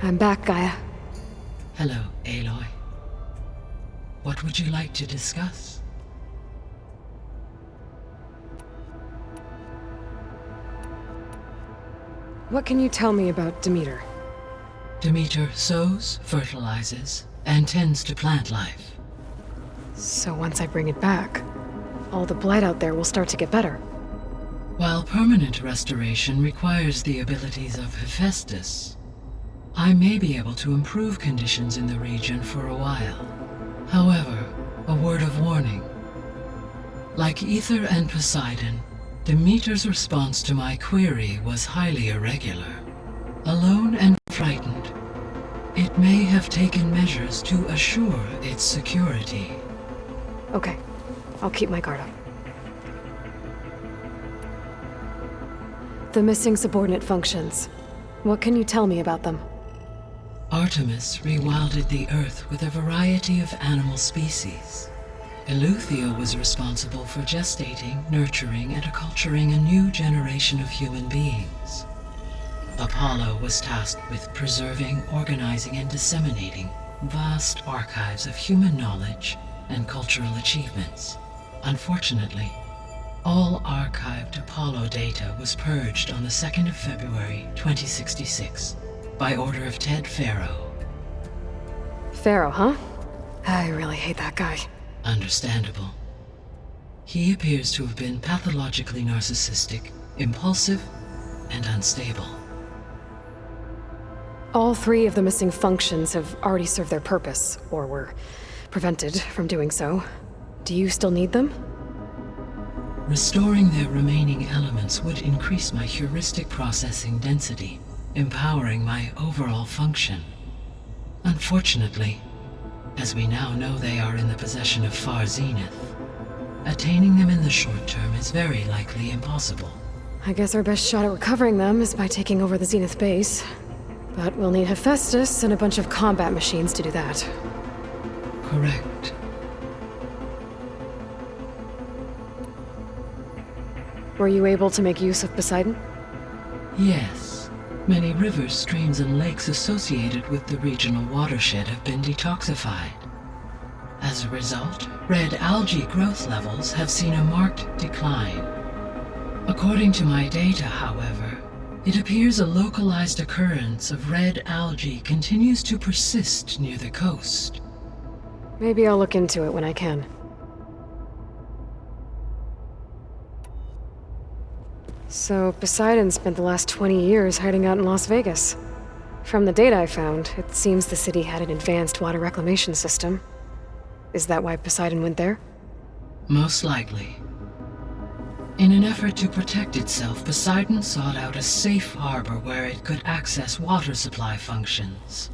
I'm back, Gaia. Hello, Aloy. What would you like to discuss? What can you tell me about Demeter? Demeter sows, fertilizes, and tends to plant life. So once I bring it back, all the blight out there will start to get better. While permanent restoration requires the abilities of Hephaestus, I may be able to improve conditions in the region for a while. However, a word of warning. Like Ether and Poseidon, Demeter's response to my query was highly irregular. Alone and frightened, it may have taken measures to assure its security. Okay, I'll keep my guard up. The missing subordinate functions. What can you tell me about them? Artemis rewilded the Earth with a variety of animal species. Eleuthia was responsible for gestating, nurturing, and acculturating a new generation of human beings. Apollo was tasked with preserving, organizing, and disseminating vast archives of human knowledge and cultural achievements. Unfortunately, all archived Apollo data was purged on the 2nd of February, 2066, by order of Ted Faro. Pharaoh, huh? I really hate that guy. Understandable. He appears to have been pathologically narcissistic, impulsive, and unstable. All 3 of the missing functions have already served their purpose, or were prevented from doing so. Do you still need them? Restoring their remaining elements would increase my heuristic processing density, empowering my overall function. Unfortunately, as we now know they are in the possession of Far Zenith, attaining them in the short term is very likely impossible. I guess our best shot at recovering them is by taking over the Zenith base. But we'll need Hephaestus and a bunch of combat machines to do that. Correct. Were you able to make use of Poseidon? Yes. Many rivers, streams, and lakes associated with the regional watershed have been detoxified. As a result, red algae growth levels have seen a marked decline. According to my data, however, it appears a localized occurrence of red algae continues to persist near the coast. Maybe I'll look into it when I can. So, Poseidon spent the last 20 years hiding out in Las Vegas. From the data I found, it seems the city had an advanced water reclamation system. Is that why Poseidon went there? Most likely. In an effort to protect itself, Poseidon sought out a safe harbor where it could access water supply functions.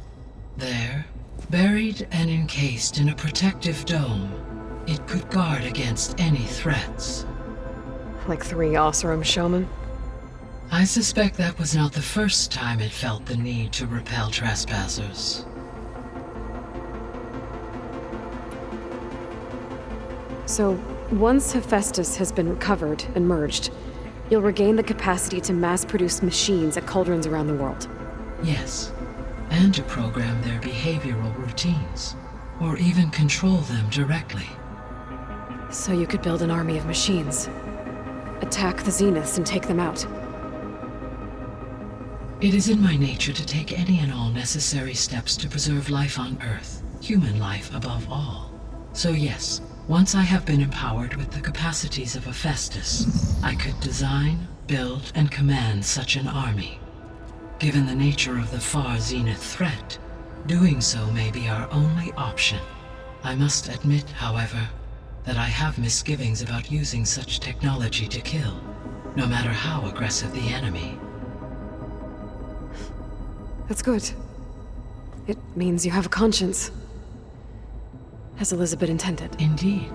There, buried and encased in a protective dome, it could guard against any threats. Like 3 Oseram showmen? I suspect that was not the first time it felt the need to repel trespassers. So, once Hephaestus has been recovered and merged, you'll regain the capacity to mass-produce machines at cauldrons around the world. Yes, and to program their behavioral routines, or even control them directly. So you could build an army of machines. Attack the Zeniths and take them out. It is in my nature to take any and all necessary steps to preserve life on Earth, human life above all. So yes, once I have been empowered with the capacities of Hephaestus, I could design, build, and command such an army. Given the nature of the Far Zenith threat, doing so may be our only option. I must admit, however, that I have misgivings about using such technology to kill, no matter how aggressive the enemy. That's good. It means you have a conscience. As Elizabeth intended. Indeed.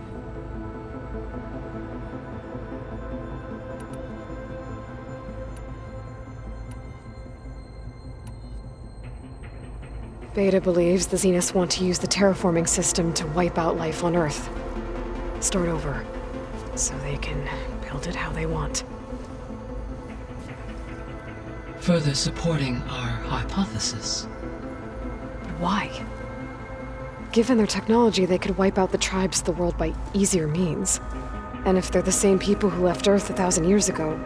Beta believes the Zeniths want to use the terraforming system to wipe out life on Earth. Start over, so they can build it how they want. Further supporting our hypothesis, why? Given their technology, they could wipe out the tribes of the world by easier means. And if they're the same people who left Earth 1,000 years ago,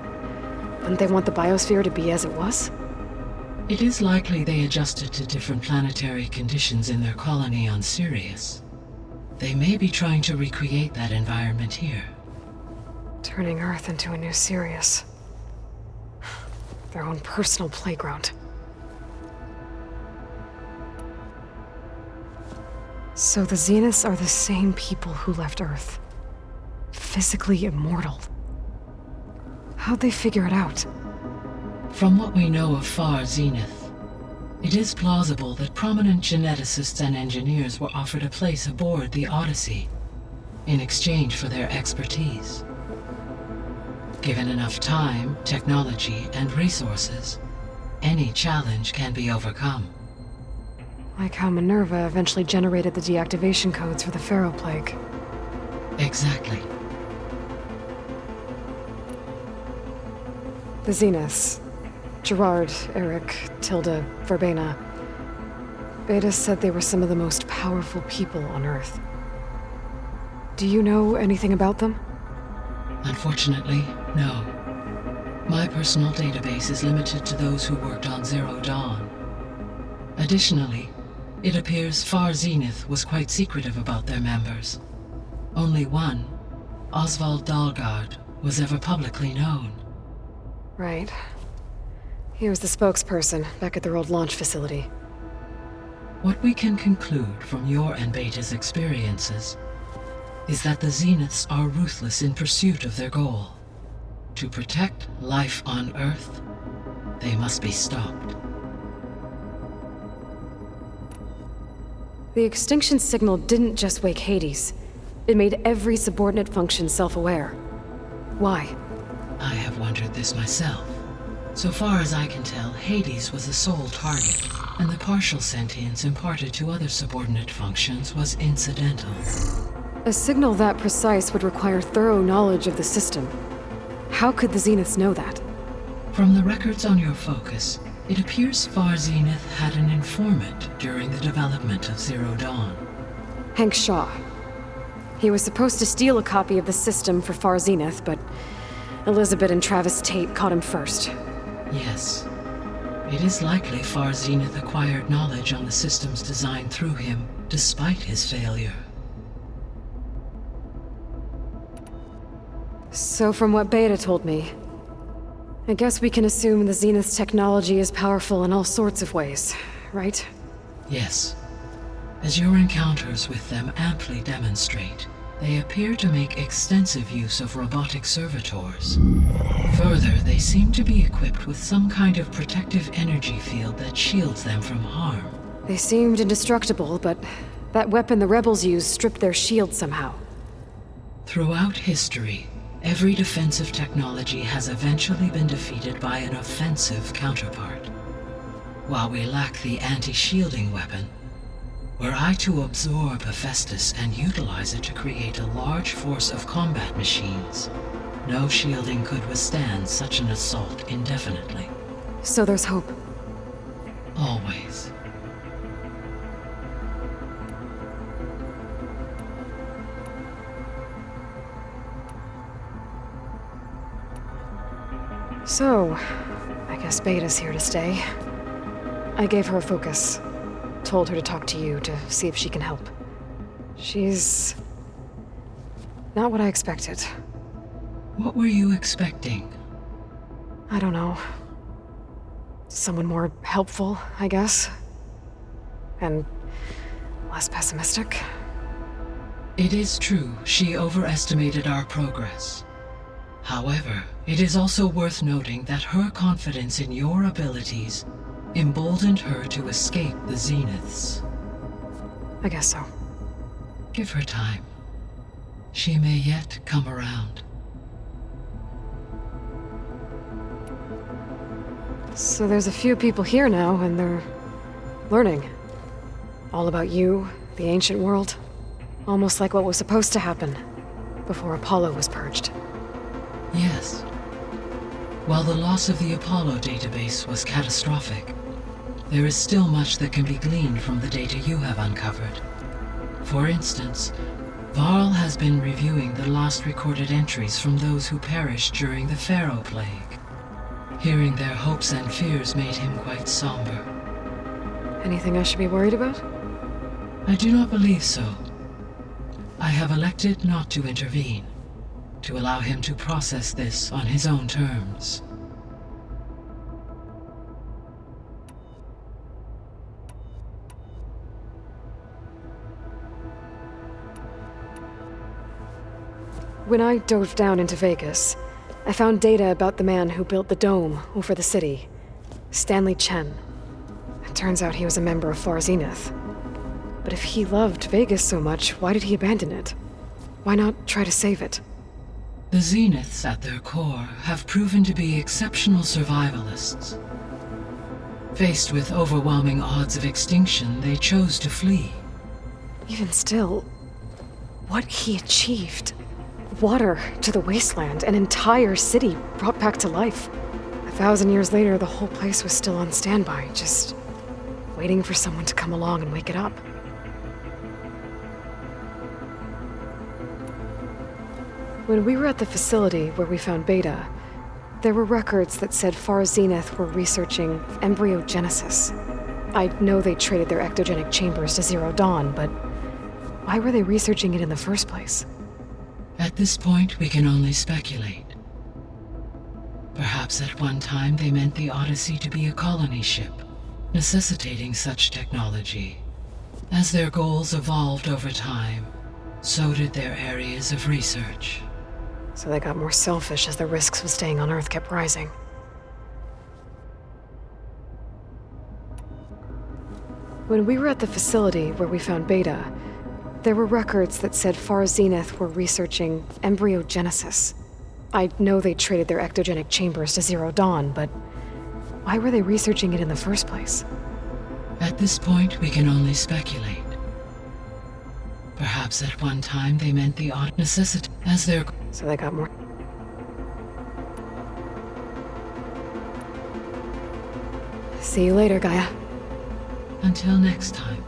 wouldn't they want the biosphere to be as it was? It is likely they adjusted to different planetary conditions in their colony on Sirius. They may be trying to recreate that environment here. Turning Earth into a new Sirius. Their own personal playground. So the Zeniths are the same people who left Earth. Physically immortal. How'd they figure it out? From what we know of Far Zenith, it is plausible that prominent geneticists and engineers were offered a place aboard the Odyssey in exchange for their expertise. Given enough time, technology, and resources, any challenge can be overcome. Like how Minerva eventually generated the deactivation codes for the Pharaoh Plague. Exactly. The Zeniths. Gerard, Eric, Tilda, Verbena. Beta said they were some of the most powerful people on Earth. Do you know anything about them? Unfortunately, no. My personal database is limited to those who worked on Zero Dawn. Additionally, it appears Far Zenith was quite secretive about their members. Only one, Oswald Dahlgard, was ever publicly known. Right. He was the spokesperson back at their old launch facility. What we can conclude from your and Beta's experiences is that the Zeniths are ruthless in pursuit of their goal. To protect life on Earth, they must be stopped. The extinction signal didn't just wake Hades. It made every subordinate function self-aware. Why? I have wondered this myself. So far as I can tell, Hades was the sole target, and the partial sentience imparted to other subordinate functions was incidental. A signal that precise would require thorough knowledge of the system. How could the Zeniths know that? From the records on your focus, it appears Far Zenith had an informant during the development of Zero Dawn. Hank Shaw. He was supposed to steal a copy of the system for Far Zenith, but Elizabeth and Travis Tate caught him first. Yes. It is likely Far Zenith acquired knowledge on the system's design through him, despite his failure. So from what Beta told me, I guess we can assume the Zenith's technology is powerful in all sorts of ways, right? Yes. As your encounters with them amply demonstrate, they appear to make extensive use of robotic servitors. Further, they seem to be equipped with some kind of protective energy field that shields them from harm. They seemed indestructible, but that weapon the rebels used stripped their shield somehow. Throughout history, every defensive technology has eventually been defeated by an offensive counterpart. While we lack the anti-shielding weapon, were I to absorb Hephaestus and utilize it to create a large force of combat machines, no shielding could withstand such an assault indefinitely. So there's hope. Always. So, I guess Beta's here to stay. I gave her a focus. Told her to talk to you to see if she can help. She's not what I expected. What were you expecting? I don't know. Someone more helpful, I guess. And less pessimistic. It is true, she overestimated our progress. However, it is also worth noting that her confidence in your abilities emboldened her to escape the Zeniths. I guess so. Give her time. She may yet come around. So there's a few people here now, and they're learning. All about you, the ancient world. Almost like what was supposed to happen before Apollo was purged. Yes. While the loss of the Apollo database was catastrophic, there is still much that can be gleaned from the data you have uncovered. For instance, Varl has been reviewing the last recorded entries from those who perished during the Pharaoh Plague. Hearing their hopes and fears made him quite somber. Anything I should be worried about? I do not believe so. I have elected not to intervene, to allow him to process this on his own terms. When I dove down into Vegas, I found data about the man who built the dome over the city, Stanley Chen. It turns out he was a member of Far Zenith. But if he loved Vegas so much, why did he abandon it? Why not try to save it? The Zeniths, at their core, have proven to be exceptional survivalists. Faced with overwhelming odds of extinction, they chose to flee. Even still, what he achieved. Water to the wasteland, an entire city brought back to life. 1,000 years later, the whole place was still on standby, just waiting for someone to come along and wake it up. When we were at the facility where we found Beta, there were records that said Far Zenith were researching embryogenesis. I know they traded their ectogenic chambers to Zero Dawn, but why were they researching it in the first place? At this point, we can only speculate. Perhaps at one time they meant the Odyssey to be a colony ship, necessitating such technology. As their goals evolved over time, so did their areas of research. So they got more selfish as the risks of staying on Earth kept rising. When we were at the facility where we found Beta, there were records that said Far Zenith were researching embryogenesis. I know they traded their ectogenic chambers to Zero Dawn, but why were they researching it in the first place? At this point, we can only speculate. Perhaps at one time they meant the odd necessity as their... So they got more... See you later, Gaia. Until next time.